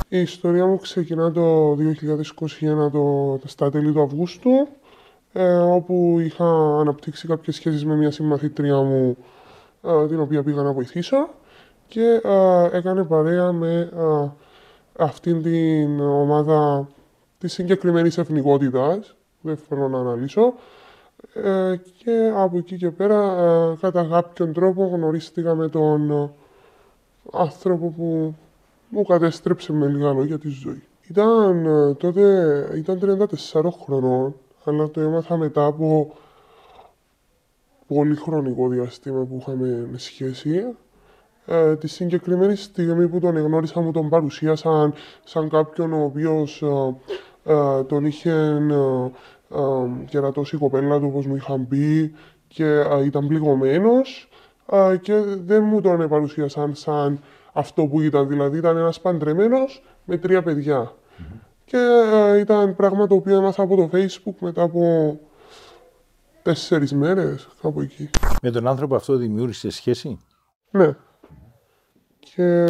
Η ιστορία μου ξεκινά το 2021, στα τέλη του Αυγούστου, όπου είχα αναπτύξει κάποιες σχέσεις με μια συμμαθήτρια μου, την οποία πήγα να βοηθήσω και έκανε παρέα με αυτήν την ομάδα της συγκεκριμένης εθνικότητας, δεν θέλω να αναλύσω, και από εκεί και πέρα, κατά κάποιον τρόπο, γνωρίστηκα με τον άνθρωπο που μου κατέστρεψε με λίγα λόγια τη ζωή. Ήταν 34 χρονών, αλλά το έμαθα μετά από πολύ χρονικό διάστημα που είχαμε σχέση. Τη συγκεκριμένη στιγμή που τον εγνώρισα μου τον παρουσίασαν σαν κάποιον ο οποίος τον είχε κερατώσει η κοπέλα του, όπως μου είχαν πει, και ήταν πληγωμένος, και δεν μου τον παρουσίασαν σαν αυτό που ήταν, δηλαδή ήταν ένας παντρεμένος με 3 παιδιά. Και ήταν πράγμα το οποίο έμαθα από το Facebook μετά από 4 μέρες, κάπου εκεί. Με τον άνθρωπο αυτό δημιούργησε σχέση? Ναι.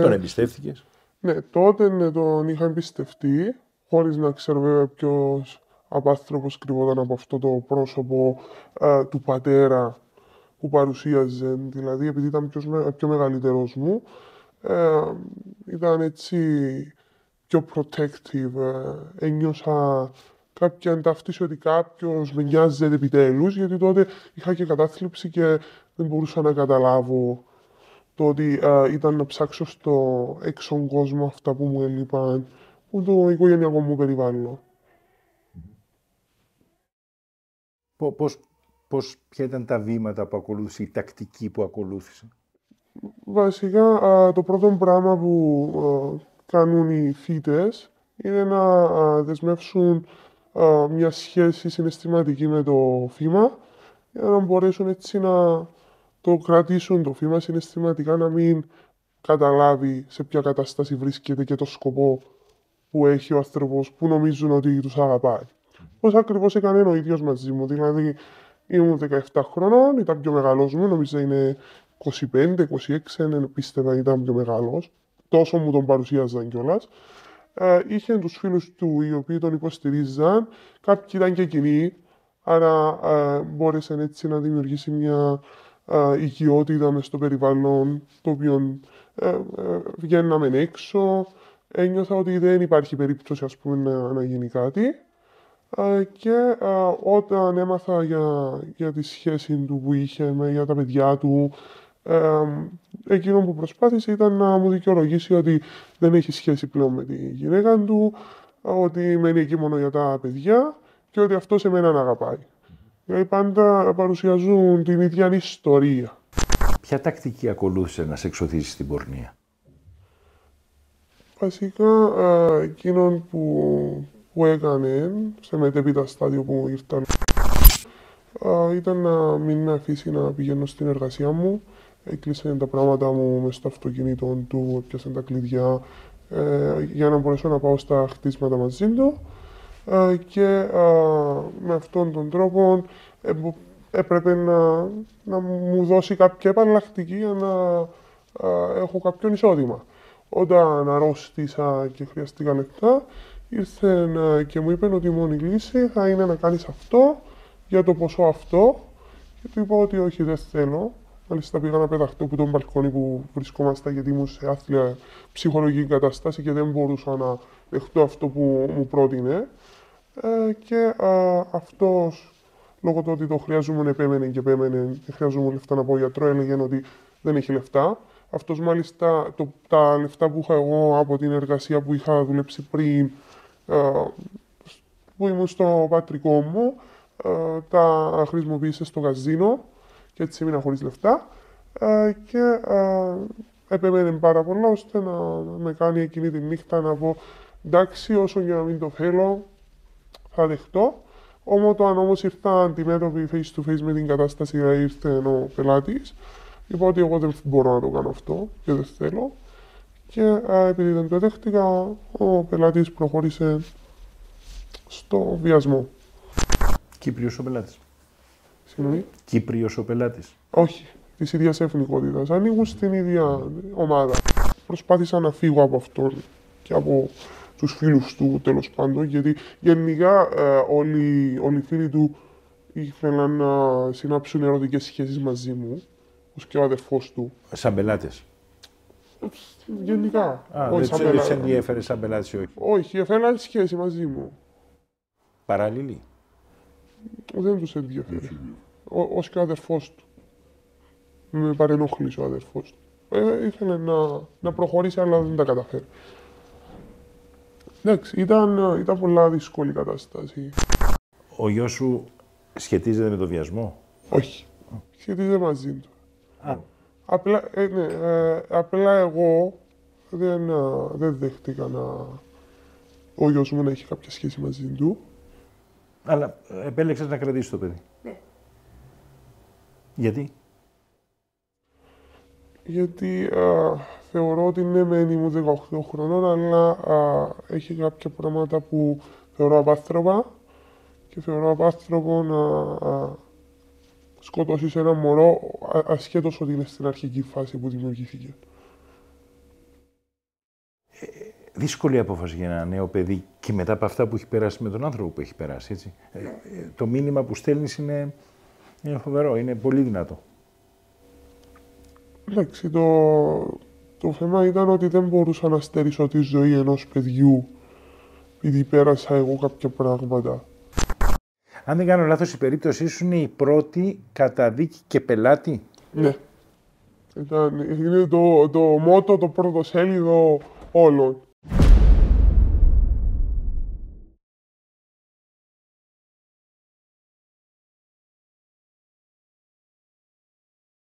Τον εμπιστεύτηκες? Ναι, τότε τον είχα εμπιστευτεί, χωρίς να ξέρω βέβαια ποιος απάνθρωπος κρυβόταν από αυτό το πρόσωπο του πατέρα που παρουσίαζε. Δηλαδή, επειδή ήταν πιο μεγαλύτερος μου, ήταν έτσι πιο protective. Ένιωσα κάποια ταύτιση ότι κάποιος με νοιάζεται επιτέλους, γιατί τότε είχα και κατάθλιψη και δεν μπορούσα να καταλάβω το ότι ήταν να ψάξω στο έξω κόσμο αυτά που μου έλειπαν, που το οικογενειακό μου περιβάλλον. Ποια ήταν τα βήματα που ακολούθησε, η τακτική που ακολούθησε? Βασικά, το πρώτο πράγμα που κάνουν οι φοιτές είναι να δεσμεύσουν μια σχέση συναισθηματική με το θύμα, για να μπορέσουν έτσι να το κρατήσουν το θύμα συναισθηματικά, να μην καταλάβει σε ποια κατάσταση βρίσκεται και το σκοπό που έχει ο άνθρωπος που νομίζουν ότι τους αγαπάει. Πώς ακριβώς έκανε ο ίδιος μαζί μου, δηλαδή ήμουν 17 χρονών, ήταν πιο μεγάλος μου, νομίζω είναι 25-26, δεν πίστευα ήταν πιο μεγάλος, τόσο μου τον παρουσίαζαν κιόλας. Είχε τους φίλους του οι οποίοι τον υποστηρίζαν, κάποιοι ήταν και κοινοί, άρα μπόρεσε έτσι να δημιουργήσει μια οικειότητα μες στο περιβάλλον, το οποίο βγαίναμε έξω, ένιωθα ότι δεν υπάρχει περίπτωση, ας πούμε, να γίνει κάτι. Και όταν έμαθα για τη σχέση του που είχε για τα παιδιά του, εκείνο που προσπάθησε ήταν να μου δικαιολογήσει ότι δεν έχει σχέση πλέον με τη γυναίκα του, ότι μένει εκεί μόνο για τα παιδιά και ότι αυτό σε μένα αγαπάει. Δηλαδή πάντα παρουσιάζουν την ίδια ιστορία. Ποια τακτική ακολούθησε να σε εξωθήσει στην πορνεία? Βασικά, εκείνον που έκανε σε μετέπειτα στάδιο που ήρθαν ήταν να μην με αφήσει να πηγαίνω στην εργασία μου. Έκλεισε τα πράγματα μου μες στο αυτοκίνητο του, έπιασε τα κλειδιά για να μπορέσω να πάω στα χτίσματα μαζί του, και με αυτόν τον τρόπο έπρεπε να μου δώσει κάποια επαλλακτική για να έχω κάποιον εισόδημα. Όταν αρρώστησα και χρειαστήκα λεπτά, ήρθε και μου είπε ότι η μόνη λύση θα είναι να κάνεις αυτό για το ποσό αυτό, και του είπα ότι όχι, δεν θέλω. Μάλιστα πήγα να πεταχτώ από τον μπαλκόνι που βρισκόμαστε, γιατί ήμουν σε άθλια ψυχολογική κατάσταση και δεν μπορούσα να δεχτώ αυτό που μου πρότεινε. Και αυτός, λόγω του ότι το χρειαζόμουν, επέμενε και επέμενε, δεν χρειαζόμουν λεφτά να πάω γιατρό, έλεγε ότι δεν έχει λεφτά. Αυτός μάλιστα τα λεφτά που είχα εγώ από την εργασία που είχα δουλέψει πριν, που ήμουν στο πατρικό μου, τα χρησιμοποίησε στο καζίνο και έτσι έμεινα χωρίς λεφτά, και επέμενε πάρα πολλά ώστε να με κάνει εκείνη τη νύχτα να πω εντάξει, όσο για να μην το θέλω, θα δεχτώ. Όμως ήρθα αντιμέτωποι face to face με την κατάσταση, ήρθε ο πελάτης. Είπα ότι εγώ δεν μπορώ να το κάνω αυτό και δεν θέλω. Και επειδή δεν το δέχτηκα, ο πελάτης προχώρησε στο βιασμό. Κύπριος ο πελάτης? Συγγνώμη. Κύπριος ο πελάτης? Όχι, της ίδιας εθνικότητας. Ανήκουν στην ίδια ομάδα. Προσπάθησα να φύγω από αυτόν και από τους φίλους του τέλος πάντων, γιατί γενικά όλοι οι φίλοι του ήθελαν να συνάψουν ερωτικές σχέσεις μαζί μου, ως και ο αδερφός του. Σαν πελάτες. Γενικά. Δεν σαν τους πελάτη. ενδιέφερε σαν πελάτες ή όχι. Όχι, ήθελαν σχέση μαζί μου. Παράλληλοι. Δεν τους ενδιαφέρει. Ως και ο αδερφός του. Με παρενόχλησε ο αδερφός του. Ήθελε να προχωρήσει, αλλά δεν τα καταφέρει. Εντάξει, ήταν πολλά δύσκολη κατάσταση. Ο γιος σου σχετίζεται με το βιασμό. Όχι. Σχετίζεται μαζί του. Απλά εγώ δεν δέχτηκα ο γιος μου να έχει κάποια σχέση μαζί του. Αλλά επέλεξες να κρατήσεις το παιδί. Ναι. Γιατί θεωρώ ότι ναι, μεν ήμουν 18 χρονών, αλλά έχει κάποια πράγματα που θεωρώ απάνθρωπα και θεωρώ απάνθρωπο να σκοτώσεις ένα μωρό ασχέτως ότι είναι στην αρχική φάση που δημιουργήθηκε. Δύσκολη απόφαση για ένα νέο παιδί και μετά από αυτά που έχει περάσει με τον άνθρωπο που έχει περάσει, έτσι. Το μήνυμα που στέλνεις είναι φοβερό, είναι πολύ δυνατό. Εντάξει, το θέμα ήταν ότι δεν μπορούσα να στερήσω τη ζωή ενός παιδιού επειδή πέρασα εγώ κάποια πράγματα. Αν δεν κάνω λάθος, η περίπτωσή σου είναι η πρώτη καταδίκη και πελάτη. Ναι. Είναι το μότο, το πρωτοσέλιδο όλων.